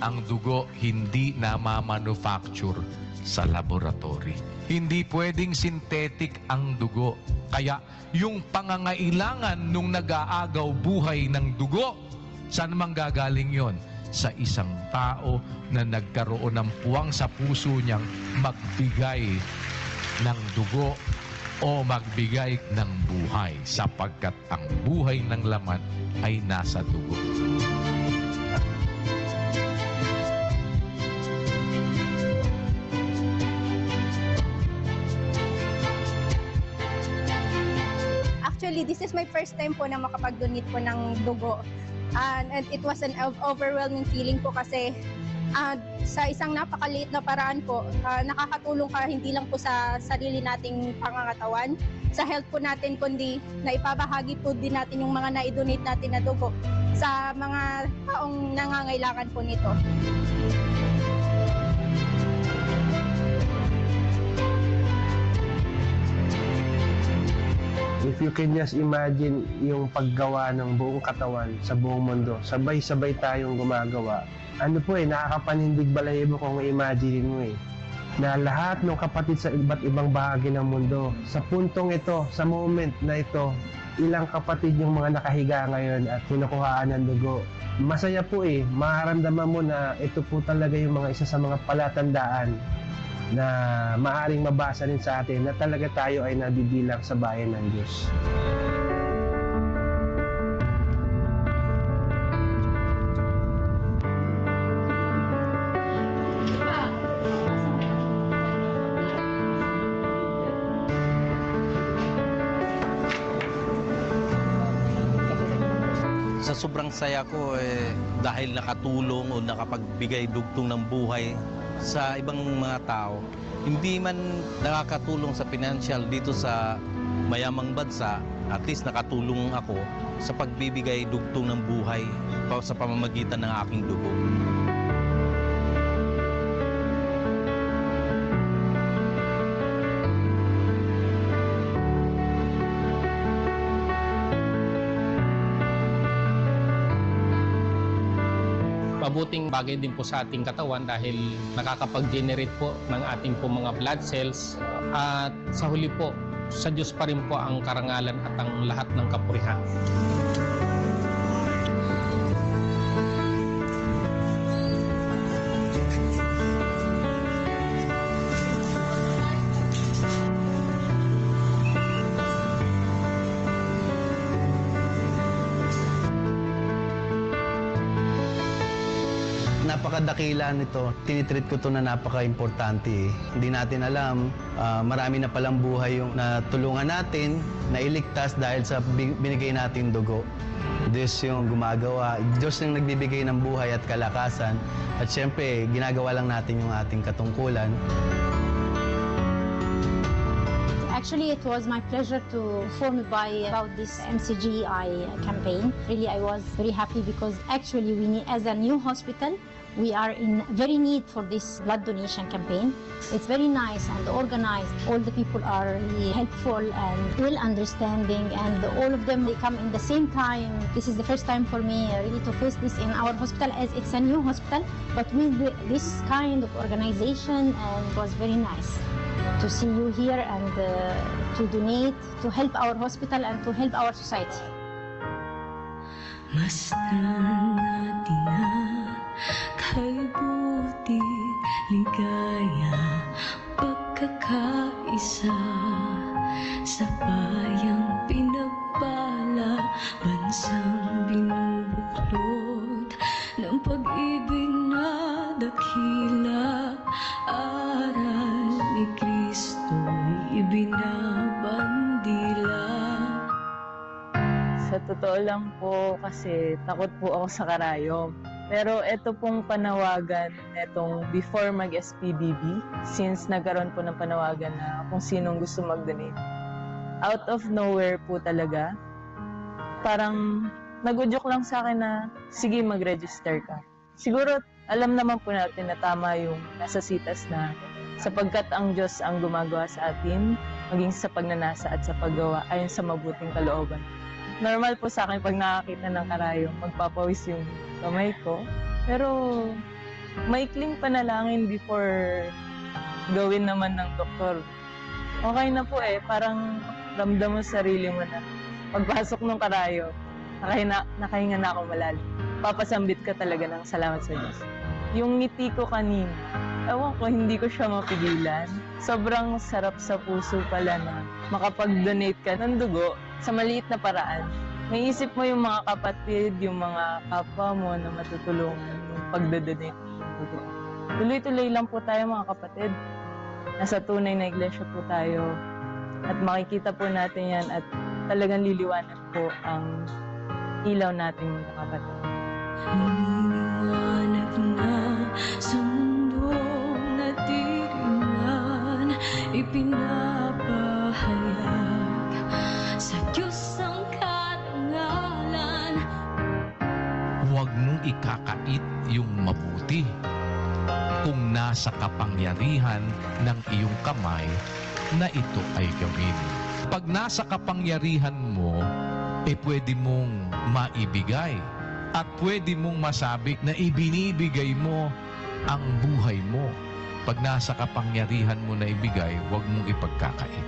ang dugo hindi na ma-manufacture sa laboratory. Hindi pwedeng synthetic ang dugo. Kaya yung pangangailangan nung nag-aagaw buhay ng dugo, saan manggagaling yon? Sa isang tao na nagkaroon ng puwang sa puso niyang magbigay ng dugo o magbigay ng buhay, sapagkat ang buhay ng laman ay nasa dugo. Actually, this is my first time po na makapag-donate po ng dugo. And it was an overwhelming feeling po kasi sa isang napakaliit na paraan po, nakakatulong ka hindi lang po sa sarili nating pangangatawan, sa health po natin, kundi na ipabahagi po din natin yung mga na-donate natin na dugo sa mga taong nangangailangan po nito. If you can just imagine yung paggawa ng buong katawan sa buong mundo, sabay-sabay tayong gumagawa. Ano po nakakapanindig balahibo kung i-imagine mo na lahat ng kapatid sa iba't ibang bahagi ng mundo, sa puntong ito, sa moment na ito, ilang kapatid yung mga nakahiga ngayon at kinukuhaan ng dugo. Masaya po mararamdaman mo na ito po talaga yung mga isa sa mga palatandaan na maaaring mabasa rin sa atin na talaga tayo ay nabibilang sa bayan ng Diyos. Sa sobrang saya ko dahil nakatulong o nakapagbigay dugtong ng buhay sa ibang mga tao, hindi man nakakatulong sa financial dito sa mayamang bansa, at least nakatulong ako sa pagbibigay dugtong ng buhay sa pamamagitan ng aking dugo. Mabuting bagay din po sa ating katawan dahil nakakapag-generate po ng ating po mga blood cells, at sa huli po, sa Diyos pa rin po ang karangalan at ang lahat ng kapurihan. Napakadakila nito, tinitreat ko ito na napaka-importante. Hindi natin alam, marami na palang buhay yung natulungan natin, na iligtas dahil sa binigay natin dugo. Diyos yung gumagawa, Diyos yung nagbibigay ng buhay at kalakasan, at syempre, ginagawa lang natin yung ating katungkulan. Actually, it was my pleasure to inform about this MCGI campaign. Really, I was very happy because actually we need, as a new hospital, we are in very need for this blood donation campaign. It's very nice and organized. All the people are really helpful and well understanding, and all of them, they come in the same time. This is the first time for me really to face this in our hospital, as it's a new hospital, but with this kind of organization, and it was very nice to see you here and to donate, to help our hospital and to help our society. Masdan natin na kay buti, ligaya, pagkakaisa sa bayang pinagpala, bansang binubuklod ng pag-ibig na dakila, aral ni Kristo'y ibinabandila. Sa totoo lang po kasi takot po ako sa karayom. Pero ito pong panawagan netong before mag-SPBB, since nagkaroon po ng panawagan na kung sinong gusto mag-donate. Out of nowhere po talaga, parang nag-udyok lang sa akin na sige, mag-register ka. Siguro alam naman po natin na tama yung nasa sitas na sapagkat ang Diyos ang gumagawa sa atin, maging sa pagnanasa at sa paggawa ayon sa mabuting kalooban. Normal po sa akin pag nakakita ng karayom, magpapawis yung kamay ko. Pero maikling panalangin before gawin naman ng doktor. Okay na po parang ramdam mo sa sarili mo na pagpasok ng karayom, nakahinga na ako malalim. Papasambit ka talaga ng salamat sa Diyos. Yung ngiti ko kanina, ewan ko, hindi ko siya mapigilan. Sobrang sarap sa puso pala na makapag-donate ka ng dugo sa maliit na paraan. May isip mo yung mga kapatid, yung mga kapwa mo na matutulungan yung pag-donate ng dugo. Tuloy-tuloy lang po tayo mga kapatid. Nasa tunay na iglesia po tayo. At makikita po natin yan at talagang liliwanag po ang ilaw natin mga kapatid. Iniwanag na sa mundong natiringan, ipinapahayag sa Diyos ang karangalan. Huwag mong ikakait yung mabuti kung nasa kapangyarihan ng iyong kamay na ito ay gawin. Pag nasa kapangyarihan mo, pwede mong maibigay at pwede mong masabi na ibinibigay mo ang buhay mo. Pag nasa kapangyarihan mo na ibigay, huwag mong ipagkakait.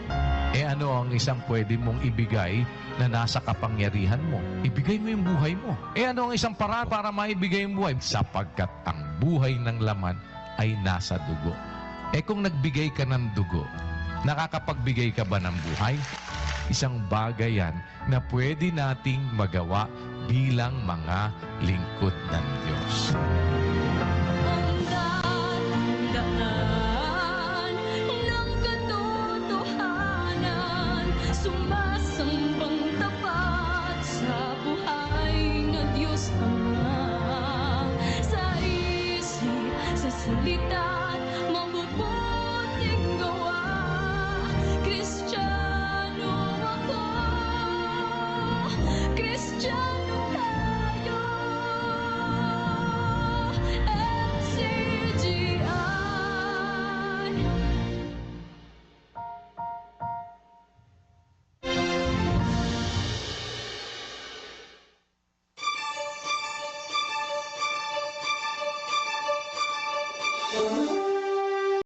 Ano ang isang pwede mong ibigay na nasa kapangyarihan mo? Ibigay mo yung buhay mo. Ano ang isang paraan para maibigay yung buhay? Sapagkat ang buhay ng laman ay nasa dugo. Kung nagbigay ka ng dugo, nakakapagbigay ka ba ng buhay? Isang bagay yan na pwede nating magawa bilang mga lingkod ng